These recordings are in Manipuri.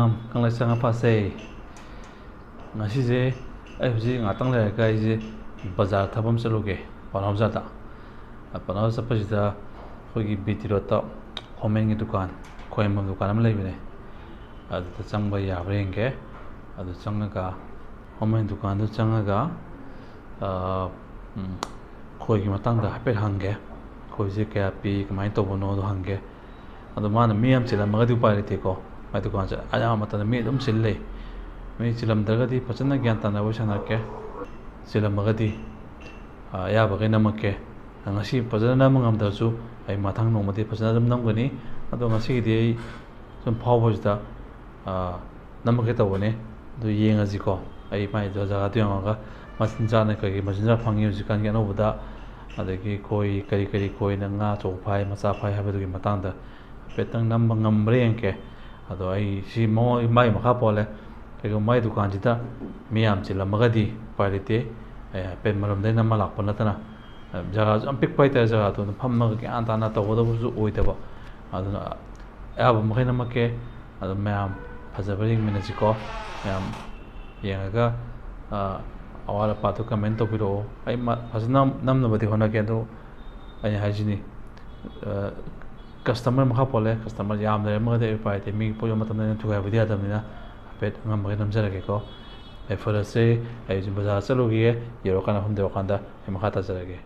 ꯃꯌꯥꯝ ꯀꯪꯂꯩꯁꯪ ꯐꯥꯁꯦ ꯉꯁꯤꯁꯦ ꯑꯩ ꯍꯧꯖꯤꯛ ꯉꯥꯛꯇꯪ ꯂꯩꯔꯒ ꯑꯩꯁꯦ ꯕꯖꯥꯔ ꯊꯕꯛ ꯑꯃ ꯆꯠꯂꯨꯒꯦ ꯄꯥꯎꯅꯥ ꯕꯖꯥꯔꯗ ꯄꯥꯎꯅꯥ ꯆꯠꯄꯁꯤꯗ ꯑꯩꯈꯣꯏꯒꯤ ꯕꯤ ꯇꯤ ꯔꯣꯗꯇ ꯍꯣꯃꯦꯟꯒꯤ ꯗꯨꯀꯥꯟ ꯈꯣꯏꯔꯝꯕꯝ ꯗꯨꯀꯥꯟ ꯑꯃ ꯂꯩꯕꯅꯦ ꯑꯗꯨꯗ ꯆꯪꯕ ꯌꯥꯕ꯭ꯔꯥ ꯌꯦꯡꯒꯦ ꯑꯗꯨ ꯆꯪꯉꯒ ꯍꯣꯃꯦꯟ ꯗꯨꯀꯥꯟꯗꯨ ꯆꯪꯉꯒ ꯈꯣꯏꯒꯤ ꯃꯇꯥꯡꯗ ꯍꯥꯏꯐꯦꯠ ꯍꯪꯒꯦ ꯈꯣꯏꯁꯦ ꯀꯌꯥ ꯄꯤ ꯀꯃꯥꯏꯅ ꯇꯧꯕꯅꯣꯗꯣ ꯍꯪꯒꯦ ꯑꯗꯣ ꯃꯥꯅ ꯃꯤ ꯌꯥꯝ ꯆꯤꯜꯂꯝꯃꯒꯗꯤ ꯎꯄꯥꯏ ꯂꯩꯇꯦꯀꯣ ꯃꯥꯏ ꯗꯨꯀꯥꯟꯁꯦ ꯑꯌꯥꯝꯕ ꯃꯇꯝꯗ ꯃꯤ ꯑꯗꯨꯝ ꯆꯤꯜ ꯂꯩ ꯃꯤ ꯆꯤꯜꯂꯝꯗ꯭ꯔꯒꯗꯤ ꯐꯖꯅ ꯒ꯭ꯌꯥꯟ ꯇꯥꯅ ꯋꯥꯔꯤ ꯁꯥꯟꯅꯔꯛꯀꯦ ꯆꯤꯜꯂꯝꯃꯒꯗꯤ ꯑꯌꯥꯕꯈꯩ ꯅꯝꯃꯛꯀꯦ ꯉꯁꯤ ꯐꯖꯅ ꯅꯝꯕ ꯉꯝꯗ꯭ꯔꯁꯨ ꯑꯩ ꯃꯊꯪ ꯅꯣꯡꯃꯗꯤ ꯐꯖꯅ ꯑꯗꯨꯝ ꯅꯝꯒꯅꯤ ꯑꯗꯣ ꯉꯁꯤꯒꯤꯗꯤ ꯑꯩ ꯁꯨꯝ ꯐꯥꯎꯕꯁꯤꯗ ꯅꯝꯃꯛꯀꯦ ꯇꯧꯕꯅꯤ ꯑꯗꯨ ꯌꯦꯡꯉꯁꯤꯀꯣ ꯑꯩ ꯃꯥꯏ ꯖꯒꯥꯗꯨ ꯌꯦꯡꯉꯒ ꯃꯆꯤꯟꯖꯥꯛꯅ ꯀꯩꯀꯩ ꯃꯆꯤꯟꯖꯥꯛ ꯐꯪꯉꯤ ꯍꯧꯖꯤꯛꯀꯥꯟꯒꯤ ꯑꯅꯧꯕꯗ ꯑꯗꯒꯤ ꯈꯣꯏ ꯀꯔꯤ ꯀꯔꯤ ꯈꯣꯏꯅ ꯉꯥ ꯑꯆꯧꯕ ꯐꯥꯏ ꯃꯆꯥ ꯐꯥꯏ ꯍꯥꯏꯕꯗꯨꯒꯤ ꯃꯇꯥꯡꯗ ꯍꯥꯏꯐꯦꯠꯇꯪ ꯅꯝꯕ ꯉꯝꯕ꯭ꯔꯥ ꯌꯦꯡꯒꯦ ꯑꯗꯣ ꯑꯩ ꯁꯤ ꯃꯥꯒꯤ ꯃꯈꯥ ꯄꯣꯜꯂꯦ ꯀꯩꯒꯨꯝꯕ ꯃꯥꯒꯤ ꯗꯨꯀꯥꯟꯁꯤꯗ ꯃꯤ ꯌꯥꯝ ꯆꯤꯜꯂꯝꯃꯒꯗꯤ ꯎꯄꯥꯏ ꯂꯩꯇꯦ ꯑꯩ ꯍꯥꯏꯐꯦꯠ ꯃꯔꯝꯗꯩ ꯅꯝꯃ ꯂꯥꯛꯄ ꯅꯠꯇꯅ ꯖꯒꯥꯁꯨ ꯌꯥꯝ ꯄꯤꯛꯄ ꯍꯥꯏꯇꯥꯔꯦ ꯖꯒꯥꯗꯣ ꯐꯝꯃꯒ ꯒ꯭ꯌꯥꯟ ꯇꯥꯅ ꯇꯧꯒꯗꯕꯁꯨ ꯑꯣꯏꯗꯕ ꯑꯗꯨꯅ ꯑꯌꯥꯕ ꯃꯈꯩ ꯅꯝꯃꯛꯀꯦ ꯑꯗꯨ ꯃꯌꯥꯝ ꯐꯖꯕ ꯌꯦꯡꯃꯤꯟꯅꯁꯤꯀꯣ ꯃꯌꯥꯝ ꯌꯦꯡꯉꯒ ꯑꯋꯥꯠ ꯑꯄꯥꯗꯨ ꯀꯃꯦꯟ ꯇꯧꯕꯤꯔꯛꯑꯣ ꯑꯩ ꯐꯖꯅ ꯅꯝꯅꯕꯗꯤ ꯍꯣꯠꯅꯒꯦ ꯑꯗꯣ ꯑꯩꯅ ꯍꯥꯏꯁꯤꯅꯤ ꯀꯁꯇꯃꯔ ꯃꯈꯥ ꯄꯣꯜꯂꯦ ꯀꯁꯇꯃꯔ ꯌꯥꯝ ꯂꯩꯔꯝꯃꯒꯗꯤ ꯑꯩ ꯎꯄꯥꯏ ꯂꯩꯇꯦ ꯃꯤꯒꯤ ꯄꯣꯠ ꯌꯣꯟꯕ ꯃꯇꯝꯗ ꯑꯩꯅ ꯊꯨꯒꯥꯏꯕꯗꯤ ꯌꯥꯗꯕꯅꯤꯅ ꯍꯥꯏꯐꯦꯠ ꯑꯉꯝꯕꯒꯩ ꯅꯝꯖꯔꯒꯦꯀꯣ ꯐꯔꯁꯦ ꯑꯩ ꯍꯧꯖꯤꯛ ꯕꯖꯥꯔ ꯆꯠꯂꯨꯈꯤꯒꯦ ꯌꯧꯔꯀꯥꯟꯗ ꯃꯐꯝꯗ ꯌꯧꯔꯀꯥꯟꯗ ꯑꯩ ꯃꯈꯥ ꯇꯥꯖꯔꯒꯦ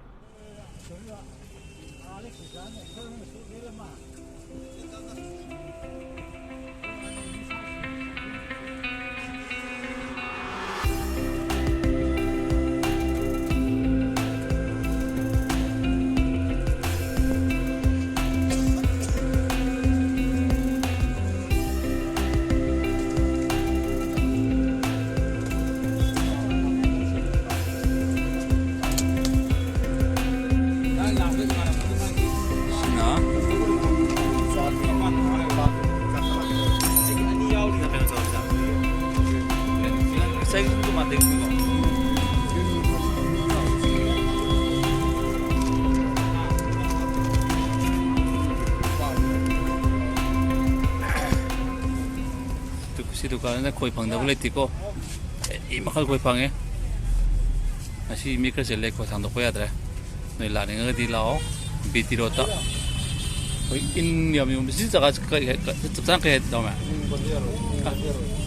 ꯁꯤ ꯗꯨꯀꯥꯟꯗ ꯈꯣꯏ ꯐꯪꯗꯕ ꯂꯩꯇꯦꯀꯣ ꯏ ꯃꯈꯜ ꯈꯣꯏ ꯐꯪꯉꯦ ꯉꯁꯤ ꯃꯤ ꯈꯔ ꯆꯤꯜꯂꯦ ꯈꯣꯏ ꯊꯥꯡꯗꯣꯛꯄ ꯌꯥꯗ꯭ꯔꯦ ꯅꯣꯏ ꯂꯥꯛꯅꯤꯡꯉꯒꯗꯤ ꯂꯥꯛꯑꯣ ꯕꯤ ꯇꯤ ꯔꯣꯗꯇ ꯈꯣꯏ ꯏꯟ ꯌꯥꯝ ꯌꯣꯟꯕ ꯁꯤ ꯖꯒꯥ ꯆꯞ ꯆꯥꯅ ꯀꯩ ꯍꯥꯏꯗꯧꯃꯦ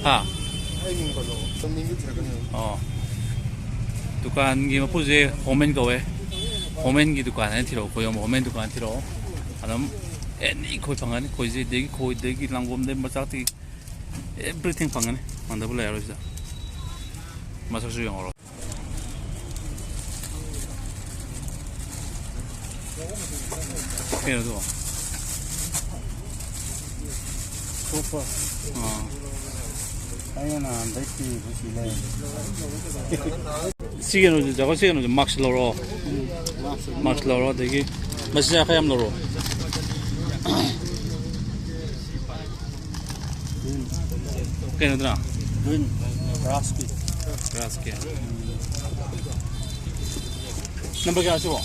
ꯍꯥ ꯑꯣ ꯗꯨꯀꯥꯟꯒꯤ ꯃꯄꯨꯁꯦ ꯍꯣꯃꯦꯟ ꯀꯧꯋꯦ ꯍꯣꯃꯦꯟꯒꯤ ꯗꯨꯀꯥꯟ ꯍꯥꯏꯅ ꯊꯤꯔꯛꯑꯣ ꯈꯣꯏ ꯌꯣꯟꯕ ꯍꯣꯃꯦꯟ ꯗꯨꯀꯥꯟ ꯊꯤꯔꯛꯑꯣ ꯑꯗꯨꯝ ꯑꯦꯅꯤ ꯈꯣꯏ ꯐꯪꯒꯅꯤ ꯈꯣꯏꯁꯤꯗꯒꯤ ꯈꯣꯏꯗꯒꯤ ꯂꯥꯡꯒꯣꯝꯗꯒꯤ ꯃꯆꯥꯛꯇꯒꯤ everything fangane mandabula yaro sida masasu yongoro kero do sofa ayana andaki busile sigeno jago sigeno max loro degi masja khayam loro ¿Qué no trae? Gracias. ¿Nombre qué hace vos?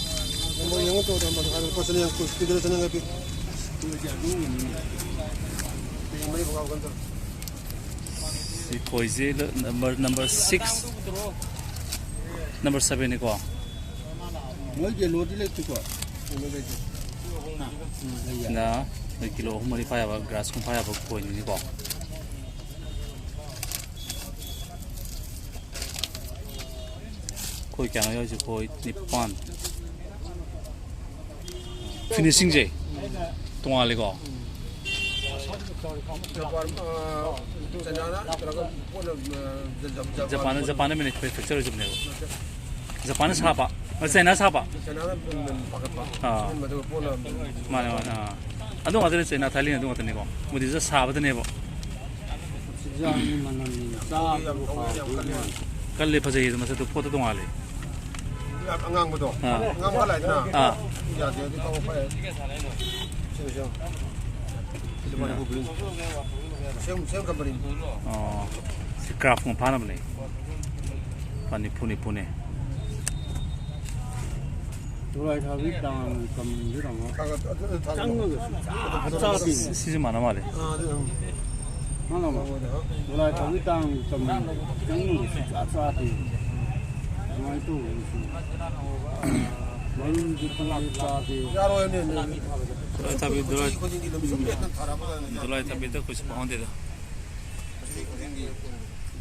Coise number 6, number 7 ni ko. Moi ke lodi le tu ko. Na, kilo humari pa ya grass kung pa ya ko ni ko. Khoi kya na yo khoi nipan finishing je tonga le ko Japan में manufacturer जब नहीं हो Japan सापा China सापा हाँ माने माने हाँ अदों अदर China थाली अदों अदर नहीं को मुझे जो सापा तो नहीं वो कल ले फंसे ये तो मतलब तो फोटो तो आले angang betul angang malah itu nah ya dia itu kau apa siapa itu mana aku beli siapa kabarin oh si craft mau panam nih pani pune Tulai thawi dang kam jurang cang sisi mana male Mana mulai tahun tang teman ini saat itu malu di saat yaro ini tapi dulu 고진기 너무 좀 약간 달아보다는 dulu tapi itu kus pound itu 고진기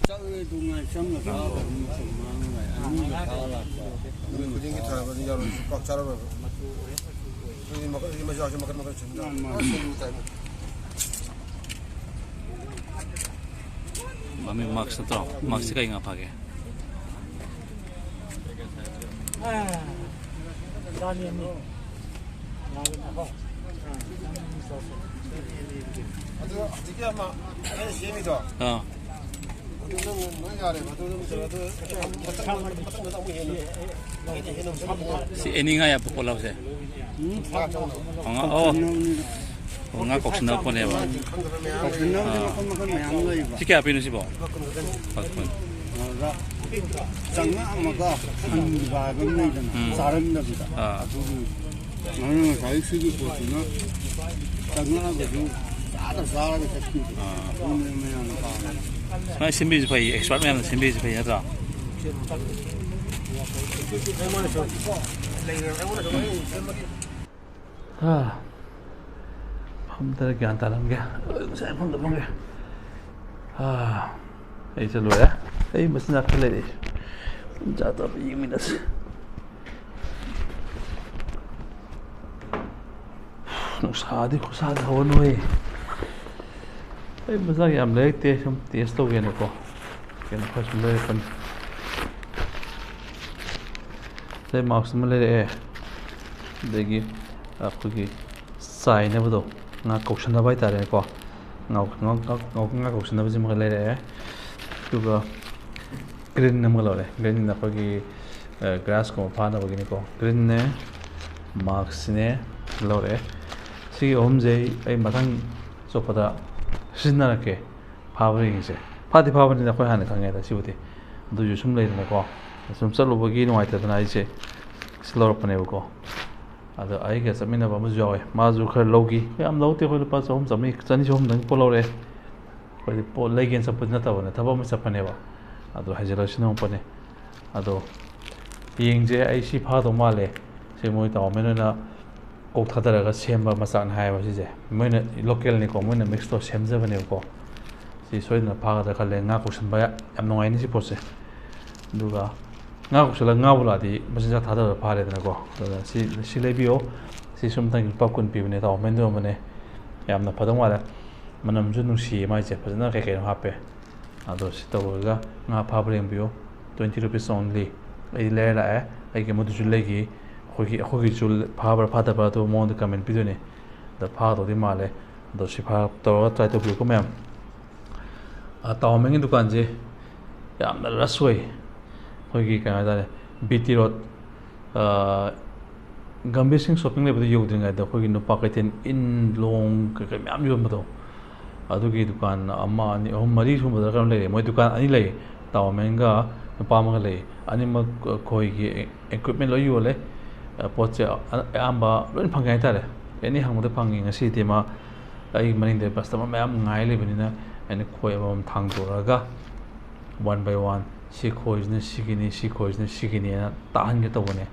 저기 동안 참나 가고 아니 가라 고진기 달아보는 yaro 꽉 자라봐 여기 막 여기 마셔 먹을 준다 mami max to max ka inga phage 이게 아마 재미다 si eninga ya pola se nga nga koksna pone ba si kya pinu si bo 장난 아마가 한 가끔 내잖아. 사람다 보다. 나는 자기 쓰기 보지나 장난하고 다들 사람이 새끼. 오늘면 봐. na simbi pai expert man simbi pai ya ha हम तरह ज्ञान तालम गया saya pun tak bangga selalu ya mesti nak kelak ni jatuh pergi minus nusadi kusadi hawan wei masa yang lek tes tu gini ko kena pas mulai kan saya maksud mulai degi aku ki sign apa tu ngak kausan apa itu ada ko ngak kausan apa sih mulai le juga green nama lo le green apa ki grass ko apa apa gini ko green ne marks ne lo le si om je matang so pada 신나게 파버링 이제 파티 파버링다 거의 하는 강의다 시부터 너 요즘 레이는 거 좀 썰로 보기 노아이트다 이제 슬로우 보내고 아도 아이가 서민나 봐도 좋아해 마주 그 로기 ям 로테 걸 빠서 홈 점이 전이 좀 능 볼로래 거기 볼 레긴 서포트나 타보네 타보면 서퍼네 봐 아도 하지러시는 뻔해 아도 비행제 아이시 파도 말래 제 모이 다오면은 꼭 타다가 셈바 마산 하이바 시제 뭐는 로컬니고 뭐는 믹스도 셈자버네고 시 소이나 파가다 갈래 나고 선바야 얌농아이니 시포세 누가 나고 설라 나불라디 무슨 자 다다 파래 되고 시 실레비오 시 숨탕 밥군 비브네 다 오면도 뭐네 얌나 파동와라 만남 준 누시 마이제 파잖아 개개 하페 아도 시도가 나 파브링 비오 20 rupees only 이 레라 이게 모두 줄래기 거기 줄 파버 파다바도 모두 가면 비도네 더 파도 디말레 더 시파 더 트라이 또 비고 매 타오맹이 두칸지 얌나 라스웨이 거기 가다래 BT road gambe싱 쇼핑 레버도 요드링가다 거기 노 파케텐 인롱 그 맘 요마도 아두기 두칸 아마 아니 엄마리 숨보다 그럼 레 뭐 두칸 아니 레 타오맹가 파마가 레 아니 뭐 거기 equipment 로 요래 पोचे आंबा लोन फंगाई तारे एनी हंगमदे फंगिंग सिटीमा आई मनिंग दे कस्टमर मैम ngai le benina ene khoi bam thang doraga one by one si khoijne sigini na tahan ge tobone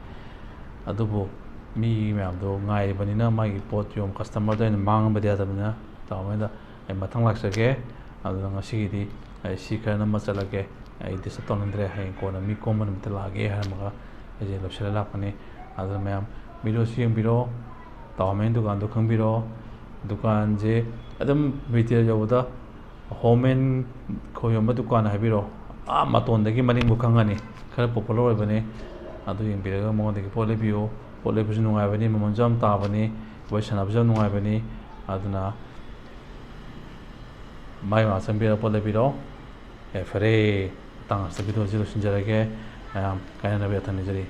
adubu mi ma'am do ngai benina mai pot yom customer da mang ba dia da bena tawenda ai mathang lak sake adu nga sigidi ai sikar na machalage ai dis tonandre hai ko na mi common mtlage ha maga ai je lobsela la pane 아들 매am 미로 시행 비로 다음엔 두간도 큰 비로 두간 제 아담 비티어 저보다 홈엔 거기 엄마 두간 하비로 아 마톤데기 마니 무강하니 खर पॉपुलर बने अदु इन बिरगा मोदे पोले बियो पोले बिजु नुंगाय बने ममजम ता बने वैसन अबजम नुंगाय बने अदुना माय मा संबिरा पोले बिरो ए फरे तांग सबिदो जिलो सिंजरगे कायना बे थने जरी